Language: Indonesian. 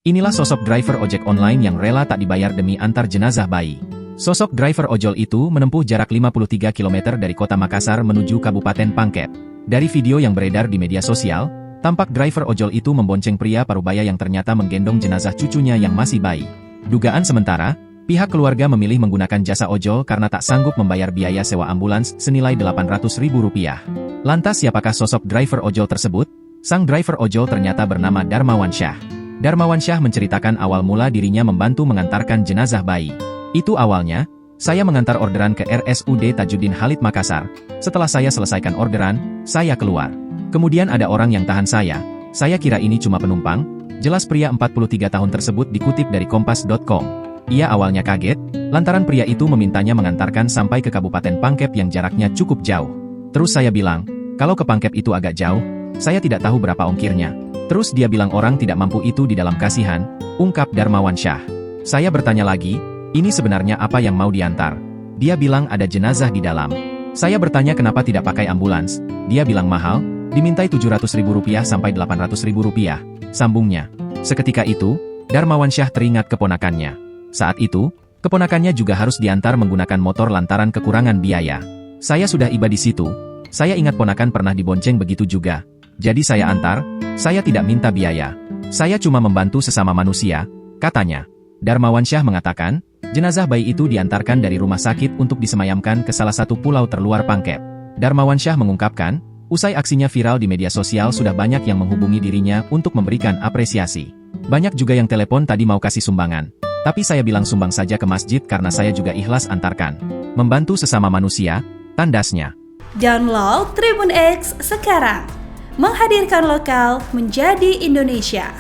Inilah sosok driver ojek online yang rela tak dibayar demi antar jenazah bayi. Sosok driver ojol itu menempuh jarak 53 km dari kota Makassar menuju Kabupaten Pangkep. Dari video yang beredar di media sosial, tampak driver ojol itu membonceng pria parubaya yang ternyata menggendong jenazah cucunya yang masih bayi. Dugaan sementara, pihak keluarga memilih menggunakan jasa ojol karena tak sanggup membayar biaya sewa ambulans senilai Rp800.000. Lantas siapakah sosok driver ojol tersebut? Sang driver ojol ternyata bernama Darmawan Syah. Darmawan Syah menceritakan awal mula dirinya membantu mengantarkan jenazah bayi. Itu awalnya, saya mengantar orderan ke RSUD Tajuddin Khalid Makassar. Setelah saya selesaikan orderan, saya keluar. Kemudian ada orang yang tahan saya kira ini cuma penumpang. Jelas pria 43 tahun tersebut dikutip dari Kompas.com. Ia awalnya kaget, lantaran pria itu memintanya mengantarkan sampai ke Kabupaten Pangkep yang jaraknya cukup jauh. Terus saya bilang, kalau ke Pangkep itu agak jauh, saya tidak tahu berapa ongkirnya. Terus dia bilang orang tidak mampu itu di dalam kasihan, ungkap Darmawan Syah. Saya bertanya lagi, ini sebenarnya apa yang mau diantar? Dia bilang ada jenazah di dalam. Saya bertanya kenapa tidak pakai ambulans, dia bilang mahal, dimintai Rp700.000 sampai Rp800.000, sambungnya. Seketika itu, Darmawan Syah teringat keponakannya. Saat itu, keponakannya juga harus diantar menggunakan motor lantaran kekurangan biaya. Saya sudah iba di situ, saya ingat ponakan pernah dibonceng begitu juga. Jadi saya antar, saya tidak minta biaya. Saya cuma membantu sesama manusia, katanya. Darmawan Syah mengatakan, jenazah bayi itu diantarkan dari rumah sakit untuk disemayamkan ke salah satu pulau terluar Pangkep. Darmawan Syah mengungkapkan, usai aksinya viral di media sosial sudah banyak yang menghubungi dirinya untuk memberikan apresiasi. Banyak juga yang telepon tadi mau kasih sumbangan. Tapi saya bilang sumbang saja ke masjid karena saya juga ikhlas antarkan. Membantu sesama manusia, tandasnya. Download Tribun X sekarang. Menghadirkan lokal menjadi Indonesia.